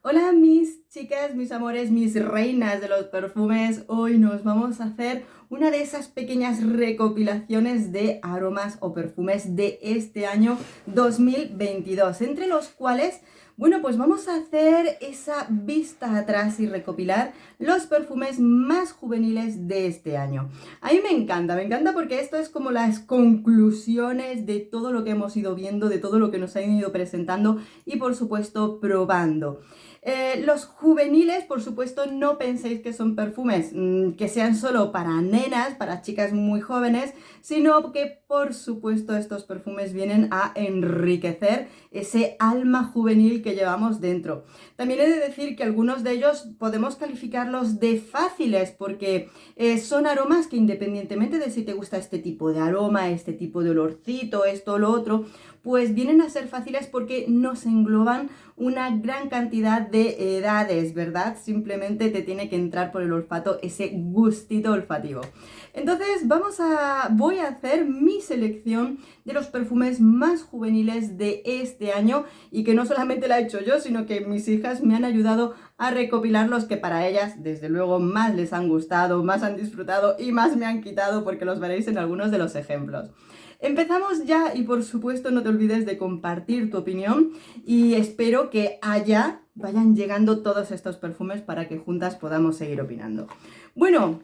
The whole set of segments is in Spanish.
Hola mis chicas, mis amores, mis reinas de los perfumes. Hoy nos vamos a hacer una de esas pequeñas recopilaciones de aromas o perfumes de este año 2022, entre los cuales, bueno, pues vamos a hacer esa vista atrás y recopilar los perfumes más juveniles de este año. A mí me encanta porque esto es como las conclusiones de todo lo que hemos ido viendo, de todo lo que nos han ido presentando y por supuesto probando. Los juveniles, por supuesto, no penséis que son perfumes que sean solo para nenas, para chicas muy jóvenes, sino que, por supuesto, estos perfumes vienen a enriquecer ese alma juvenil que llevamos dentro. También he de decir que algunos de ellos podemos calificarlos de fáciles porque son aromas que independientemente de si te gusta este tipo de aroma, este tipo de olorcito, esto o lo otro, pues vienen a ser fáciles porque nos engloban una gran cantidad de edades, ¿verdad? Simplemente te tiene que entrar por el olfato ese gustito olfativo. Entonces voy a hacer mi selección de los perfumes más juveniles de este año y que no solamente la he hecho yo, sino que mis hijas me han ayudado a recopilar los que para ellas, desde luego, más les han gustado, más han disfrutado y más me han quitado porque los veréis en algunos de los ejemplos. Empezamos ya y por supuesto no te olvides de compartir tu opinión y espero que allá vayan llegando todos estos perfumes para que juntas podamos seguir opinando. Bueno,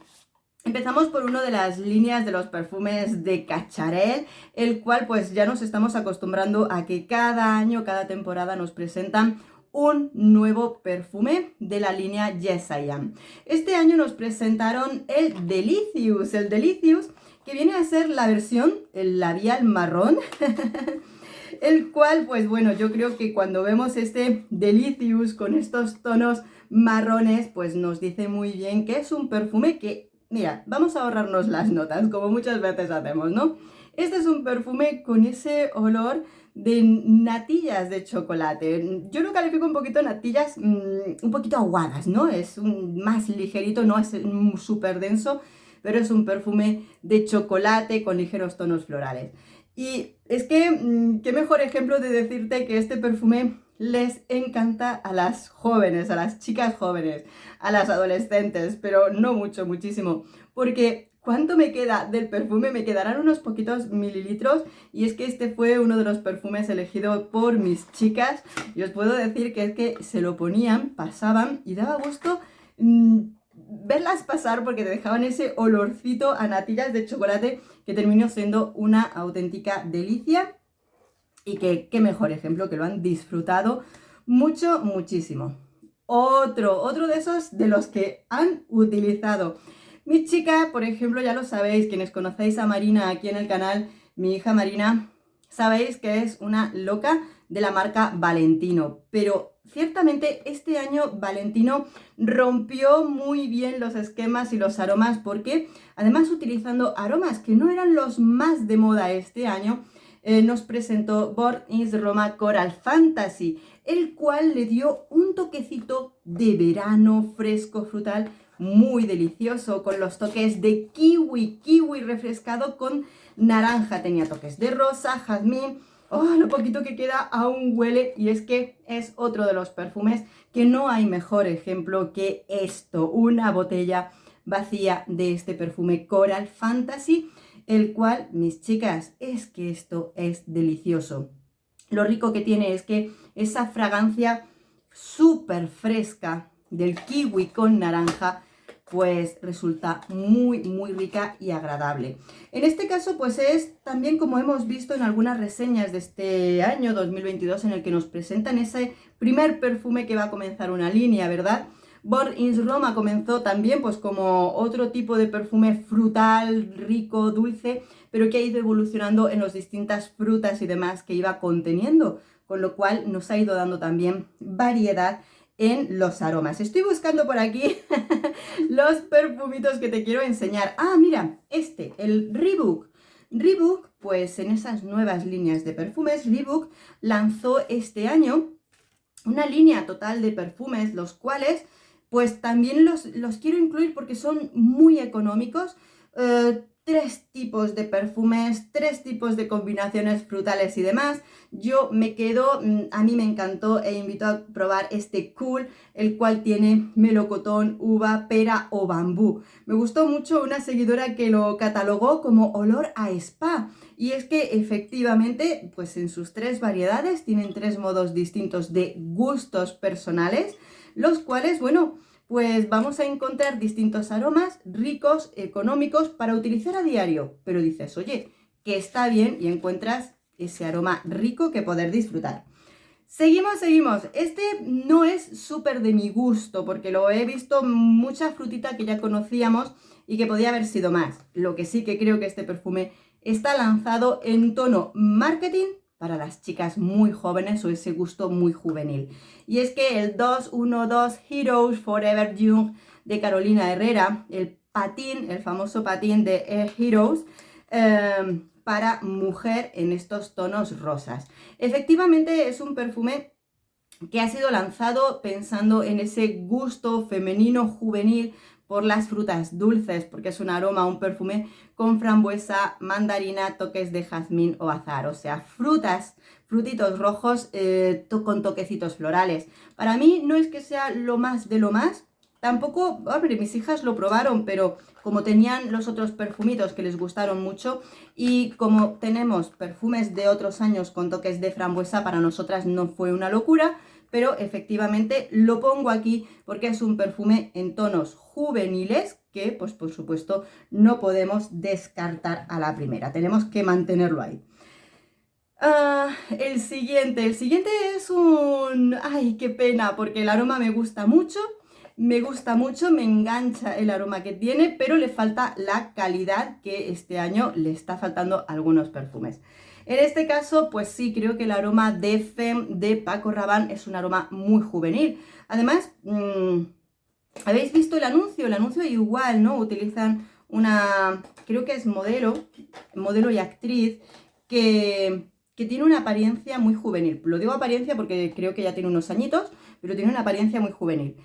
empezamos por una de las líneas de los perfumes de Cacharel, el cual pues ya nos estamos acostumbrando a que cada año, cada temporada nos presentan un nuevo perfume de la línea Yes I Am. Este año nos presentaron el Delicious, que viene a ser la versión, el labial marrón, el cual, pues bueno, yo creo que cuando vemos este Delicious con estos tonos marrones, pues nos dice muy bien que es un perfume que, mira, vamos a ahorrarnos las notas, como muchas veces hacemos, ¿no? Este es un perfume con ese olor de natillas de chocolate. Yo lo califico un poquito natillas, un poquito aguadas, ¿no? Es más ligerito, no es súper denso, pero es un perfume de chocolate con ligeros tonos florales. Y es que, qué mejor ejemplo de decirte que este perfume les encanta a las jóvenes, a las chicas jóvenes, a las adolescentes, pero no mucho, muchísimo, porque ¿cuánto me queda del perfume? Me quedarán unos poquitos mililitros y es que este fue uno de los perfumes elegidos por mis chicas y os puedo decir que es que se lo ponían, pasaban y daba gusto verlas pasar porque te dejaban ese olorcito a natillas de chocolate que terminó siendo una auténtica delicia y que qué mejor ejemplo que lo han disfrutado mucho, muchísimo. Otro de esos de los que han utilizado. Mi chica, por ejemplo, ya lo sabéis, quienes conocéis a Marina aquí en el canal, mi hija Marina, sabéis que es una loca de la marca Valentino, pero ciertamente este año Valentino rompió muy bien los esquemas y los aromas porque además utilizando aromas que no eran los más de moda este año, nos presentó Born in Roma Coral Fantasy, el cual le dio un toquecito de verano fresco frutal muy delicioso, con los toques de kiwi refrescado con naranja, tenía toques de rosa, jazmín. Oh, lo poquito que queda aún huele y es que es otro de los perfumes que no hay mejor ejemplo que esto, una botella vacía de este perfume Coral Fantasy, el cual, mis chicas, es que esto es delicioso. Lo rico que tiene es que esa fragancia súper fresca del kiwi con naranja pues resulta muy rica y agradable. En este caso pues es también como hemos visto en algunas reseñas de este año 2022 en el que nos presentan ese primer perfume que va a comenzar una línea, ¿verdad? Born in Roma comenzó también pues como otro tipo de perfume frutal, rico, dulce, pero que ha ido evolucionando en las distintas frutas y demás que iba conteniendo, con lo cual nos ha ido dando también variedad en los aromas. Estoy buscando por aquí los perfumitos que te quiero enseñar. Ah, mira, el Reebok. Reebok, pues en esas nuevas líneas de perfumes, Reebok lanzó este año una línea total de perfumes, los cuales pues también los quiero incluir porque son muy económicos. 3 tipos de perfumes, 3 tipos de combinaciones frutales y demás. Yo me quedo, a mí me encantó e invito a probar este Cool, el cual tiene melocotón, uva, pera o bambú. Me gustó mucho una seguidora que lo catalogó como olor a spa. Y es que efectivamente, pues en sus 3 variedades tienen 3 modos distintos de gustos personales, los cuales, bueno, pues vamos a encontrar distintos aromas ricos, económicos para utilizar a diario. Pero dices, oye, que está bien y encuentras ese aroma rico que poder disfrutar. Seguimos. Este no es súper de mi gusto porque lo he visto mucha frutita que ya conocíamos y que podía haber sido más. Lo que sí que creo que este perfume está lanzado en tono marketing para las chicas muy jóvenes o ese gusto muy juvenil. Y es que el 212 Heroes Forever Young de Carolina Herrera, el patín, el famoso patín de Heroes, para mujer en estos tonos rosas. Efectivamente es un perfume que ha sido lanzado pensando en ese gusto femenino juvenil por las frutas dulces, porque es un aroma, un perfume con frambuesa, mandarina, toques de jazmín o azahar, o sea, frutitos rojos con toquecitos florales. Para mí no es que sea lo más de lo más, tampoco, hombre, mis hijas lo probaron, pero como tenían los otros perfumitos que les gustaron mucho y como tenemos perfumes de otros años con toques de frambuesa, para nosotras no fue una locura, pero efectivamente lo pongo aquí porque es un perfume en tonos juveniles que, pues por supuesto, no podemos descartar a la primera, tenemos que mantenerlo ahí. El siguiente es un... ¡Ay, qué pena! Porque el aroma me gusta mucho, me engancha el aroma que tiene, pero le falta la calidad que este año le está faltando a algunos perfumes. En este caso, pues sí, creo que el aroma de Femme de Paco Rabanne es un aroma muy juvenil. Además, ¿habéis visto el anuncio? El anuncio igual, ¿no? Utilizan una, creo que es modelo y actriz, que tiene una apariencia muy juvenil. Lo digo apariencia porque creo que ya tiene unos añitos, pero tiene una apariencia muy juvenil.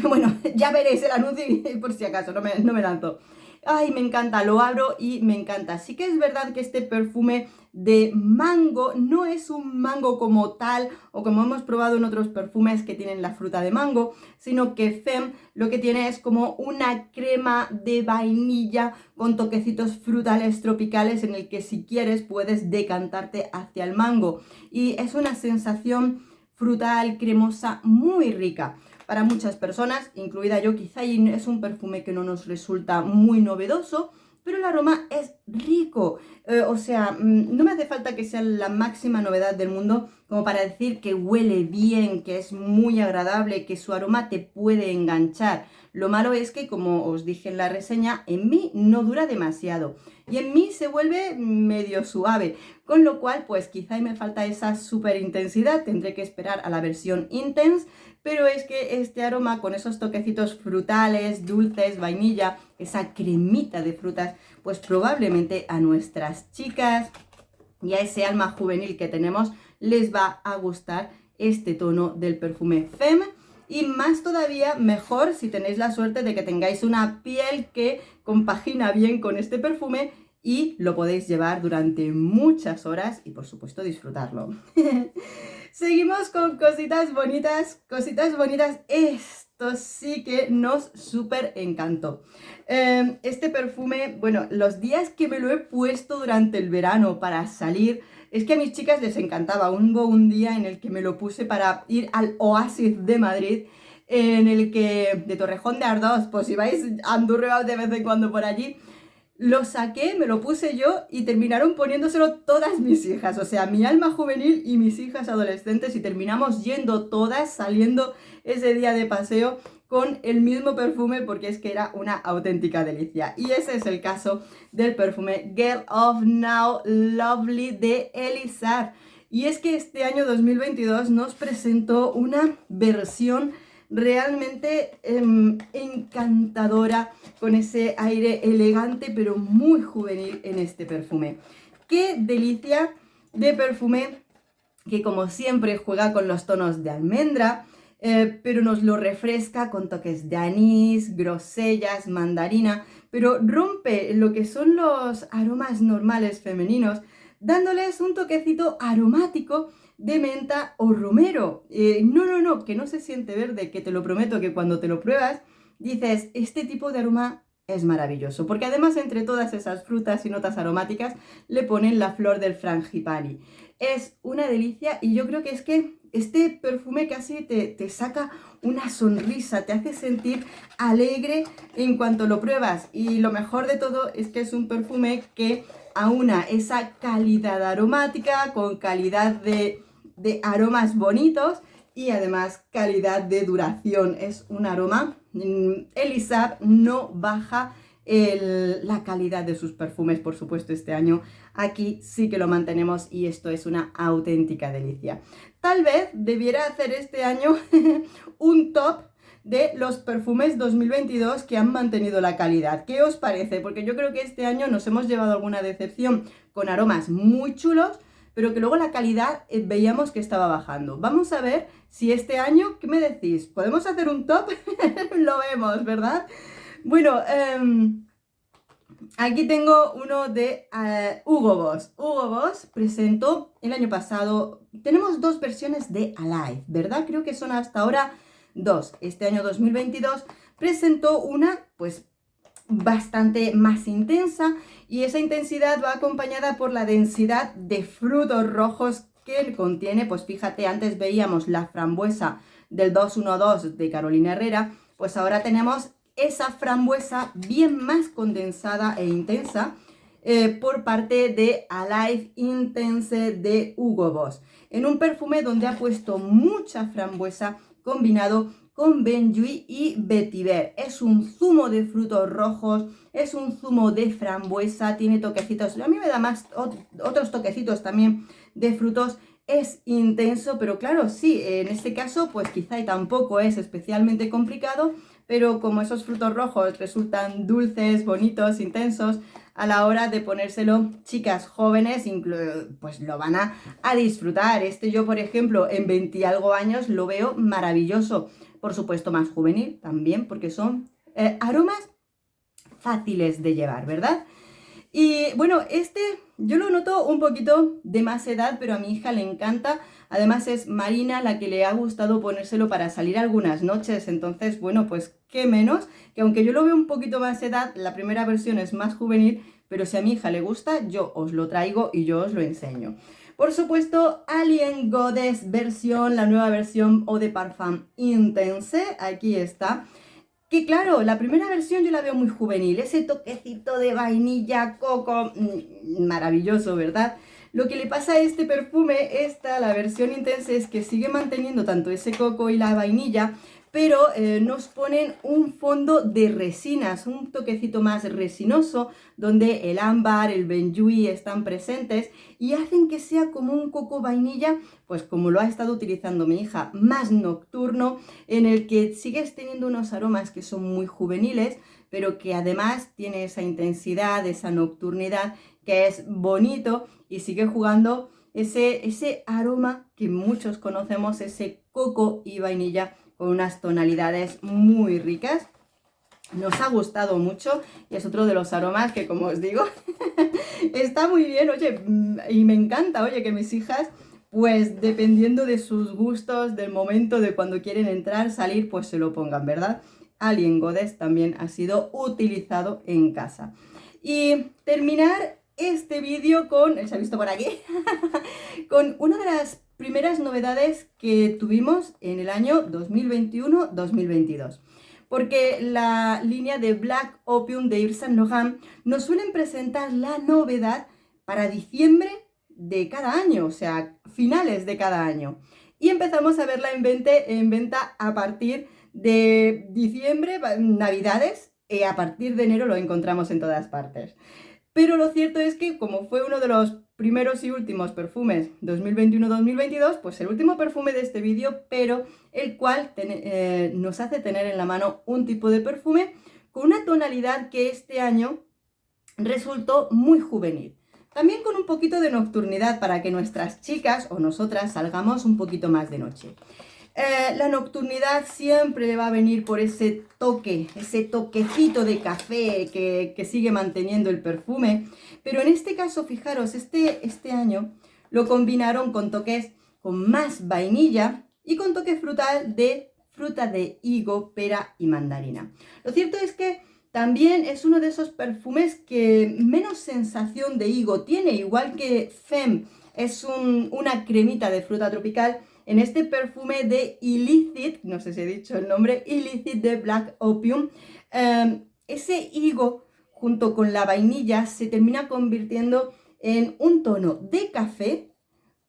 Bueno, ya veréis el anuncio por si acaso, no me lanzo. Ay, me encanta, lo abro y me encanta. Sí que es verdad que este perfume de mango no es un mango como tal o como hemos probado en otros perfumes que tienen la fruta de mango, sino que Femme lo que tiene es como una crema de vainilla con toquecitos frutales tropicales en el que si quieres puedes decantarte hacia el mango. Y es una sensación frutal, cremosa, muy rica. Para muchas personas, incluida yo, quizá es un perfume que no nos resulta muy novedoso, pero el aroma es rico. O sea, no me hace falta que sea la máxima novedad del mundo como para decir que huele bien, que es muy agradable, que su aroma te puede enganchar. Lo malo es que, como os dije en la reseña, en mí no dura demasiado y en mí se vuelve medio suave, con lo cual pues quizá me falta esa súper intensidad, tendré que esperar a la versión Intense, pero es que este aroma con esos toquecitos frutales, dulces, vainilla, esa cremita de frutas, pues probablemente a nuestras chicas y a ese alma juvenil que tenemos les va a gustar este tono del perfume Femme. Y más todavía mejor si tenéis la suerte de que tengáis una piel que compagina bien con este perfume y lo podéis llevar durante muchas horas y por supuesto disfrutarlo. Seguimos con cositas bonitas, esto sí que nos súper encantó. Este perfume, bueno, los días que me lo he puesto durante el verano para salir, es que a mis chicas les encantaba. Hubo un día en el que me lo puse para ir al Oasis de Madrid, en el que, de Torrejón de Ardoz, pues si vais a Andurria de vez en cuando por allí, lo saqué, me lo puse yo y terminaron poniéndoselo todas mis hijas, o sea, mi alma juvenil y mis hijas adolescentes, y terminamos yendo todas, saliendo ese día de paseo con el mismo perfume porque es que era una auténtica delicia. Y ese es el caso del perfume Girl of Now Lovely de Elisar. Y es que este año 2022 nos presentó una versión realmente encantadora, con ese aire elegante pero muy juvenil en este perfume. ¡Qué delicia de perfume! Que como siempre juega con los tonos de almendra, pero nos lo refresca con toques de anís, grosellas, mandarina, pero rompe lo que son los aromas normales femeninos, dándoles un toquecito aromático de menta o romero. No, que no se siente verde, que te lo prometo que cuando te lo pruebas dices, este tipo de aroma es maravilloso, porque además entre todas esas frutas y notas aromáticas le ponen la flor del frangipani. Es una delicia y yo creo que es que este perfume casi te saca una sonrisa, te hace sentir alegre en cuanto lo pruebas, y lo mejor de todo es que es un perfume que aúna esa calidad aromática con calidad de aromas bonitos y además calidad de duración. Es un aroma, Elisab no baja la calidad de sus perfumes, por supuesto. Este año aquí sí que lo mantenemos y esto es una auténtica delicia. Tal vez debiera hacer este año un top de los perfumes 2022 que han mantenido la calidad. ¿Qué os parece? Porque yo creo que este año nos hemos llevado alguna decepción con aromas muy chulos, pero que luego la calidad veíamos que estaba bajando. Vamos a ver si este año, ¿qué me decís? ¿Podemos hacer un top? Lo vemos, ¿verdad? Bueno, aquí tengo uno de Hugo Boss. Hugo Boss presentó el año pasado, tenemos dos versiones de Alive, ¿verdad? Creo que son hasta ahora dos. Este año 2022 presentó una, pues, bastante más intensa, y esa intensidad va acompañada por la densidad de frutos rojos que contiene. Pues fíjate, antes veíamos la frambuesa del 212 de Carolina Herrera, pues ahora tenemos esa frambuesa bien más condensada e intensa por parte de Alive Intense de Hugo Boss, en un perfume donde ha puesto mucha frambuesa combinado con Benjuí y vetiver. Es un zumo de frutos rojos, es un zumo de frambuesa, tiene toquecitos, a mí me da más otros toquecitos también de frutos. Es intenso, pero claro, sí, en este caso pues quizá y tampoco es especialmente complicado, pero como esos frutos rojos resultan dulces, bonitos, intensos, a la hora de ponérselo, chicas jóvenes pues lo van a disfrutar. Yo, por ejemplo, en 20 y algo años lo veo maravilloso. Por supuesto, más juvenil también, porque son aromas fáciles de llevar, ¿verdad? Y bueno, yo lo noto un poquito de más edad, pero a mi hija le encanta. Además es Marina la que le ha gustado ponérselo para salir algunas noches. Entonces, bueno, pues qué menos, que aunque yo lo veo un poquito más edad, la primera versión es más juvenil, pero si a mi hija le gusta, yo os lo traigo y yo os lo enseño. Por supuesto, Alien Goddess versión, la nueva versión Eau de Parfum Intense, aquí está. Que claro, la primera versión yo la veo muy juvenil, ese toquecito de vainilla, coco, maravilloso, ¿verdad? Lo que le pasa a este perfume, la versión intensa, es que sigue manteniendo tanto ese coco y la vainilla, pero nos ponen un fondo de resinas, un toquecito más resinoso, donde el ámbar, el benjuí están presentes y hacen que sea como un coco vainilla, pues como lo ha estado utilizando mi hija, más nocturno, en el que sigues teniendo unos aromas que son muy juveniles, pero que además tiene esa intensidad, esa nocturnidad, que es bonito y sigue jugando ese aroma que muchos conocemos, ese coco y vainilla, con unas tonalidades muy ricas. Nos ha gustado mucho y es otro de los aromas que, como os digo, está muy bien, oye, y me encanta, oye, que mis hijas, pues dependiendo de sus gustos, del momento, de cuando quieren entrar, salir, pues se lo pongan, ¿verdad? Alien Goddess también ha sido utilizado en casa. Y terminar este vídeo con, ¿se ha visto por aquí? Con una de las primeras novedades que tuvimos en el año 2021-2022. Porque la línea de Black Opium de Yves Saint Laurent nos suelen presentar la novedad para diciembre de cada año, o sea, finales de cada año. Y empezamos a verla en venta a partir de diciembre, navidades, y a partir de enero lo encontramos en todas partes. Pero lo cierto es que, como fue uno de los primeros y últimos perfumes 2021-2022, pues el último perfume de este vídeo, pero el cual nos hace tener en la mano un tipo de perfume con una tonalidad que este año resultó muy juvenil. También con un poquito de nocturnidad para que nuestras chicas o nosotras salgamos un poquito más de noche. La nocturnidad siempre le va a venir por ese toque, ese toquecito de café que sigue manteniendo el perfume. Pero en este caso, fijaros, este año lo combinaron con toques con más vainilla y con toque frutal de fruta de higo, pera y mandarina. Lo cierto es que también es uno de esos perfumes que menos sensación de higo tiene, igual que Femme es una cremita de fruta tropical. En este perfume de Illicit, no sé si he dicho el nombre, Illicit de Black Opium, ese higo junto con la vainilla se termina convirtiendo en un tono de café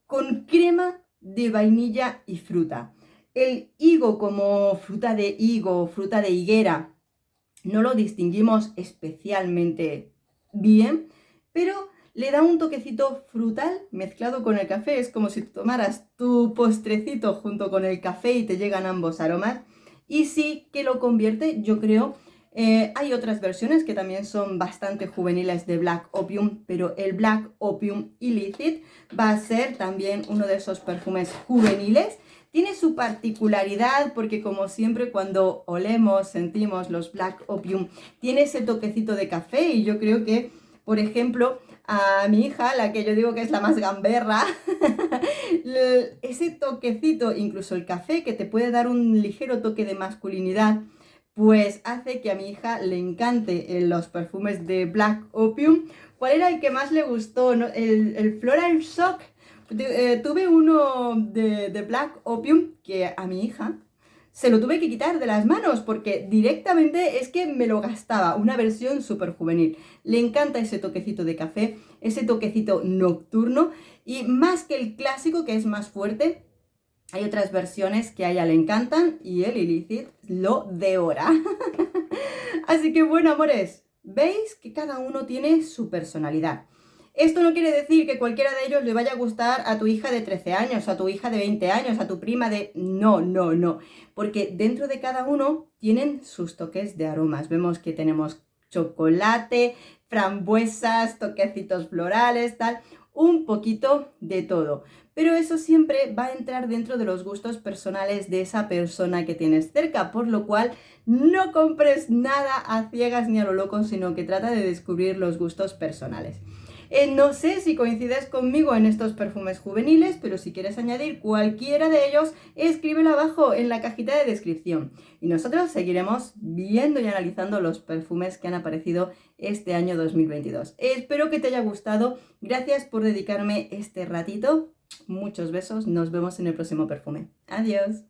con crema de vainilla y fruta. El higo como fruta de higo, fruta de higuera, no lo distinguimos especialmente bien, pero le da un toquecito frutal mezclado con el café. Es como si tomaras tu postrecito junto con el café y te llegan ambos aromas. Y sí que lo convierte, yo creo. Hay otras versiones que también son bastante juveniles de Black Opium, pero el Black Opium Illicit va a ser también uno de esos perfumes juveniles. Tiene su particularidad porque, como siempre, cuando olemos, sentimos los Black Opium, tiene ese toquecito de café. Y yo creo que, por ejemplo, a mi hija, la que yo digo que es la más gamberra, ese toquecito, incluso el café, que te puede dar un ligero toque de masculinidad, pues hace que a mi hija le encante los perfumes de Black Opium. ¿Cuál era el que más le gustó? ¿No? El Floral Shock. Tuve uno de Black Opium que a mi hija se lo tuve que quitar de las manos porque directamente es que me lo gastaba. Una versión súper juvenil. Le encanta ese toquecito de café, ese toquecito nocturno, y más que el clásico, que es más fuerte, hay otras versiones que a ella le encantan y el Illicit lo devora. Así que bueno, amores, veis que cada uno tiene su personalidad. Esto no quiere decir que cualquiera de ellos le vaya a gustar a tu hija de 13 años, a tu hija de 20 años, a tu prima de... No, no, no. Porque dentro de cada uno tienen sus toques de aromas. Vemos que tenemos chocolate, frambuesas, toquecitos florales, tal, un poquito de todo. Pero eso siempre va a entrar dentro de los gustos personales de esa persona que tienes cerca, por lo cual no compres nada a ciegas ni a lo loco, sino que trata de descubrir los gustos personales. No sé si coincides conmigo en estos perfumes juveniles, pero si quieres añadir cualquiera de ellos, escríbelo abajo en la cajita de descripción. Y nosotros seguiremos viendo y analizando los perfumes que han aparecido este año 2022. Espero que te haya gustado. Gracias por dedicarme este ratito. Muchos besos. Nos vemos en el próximo perfume. Adiós.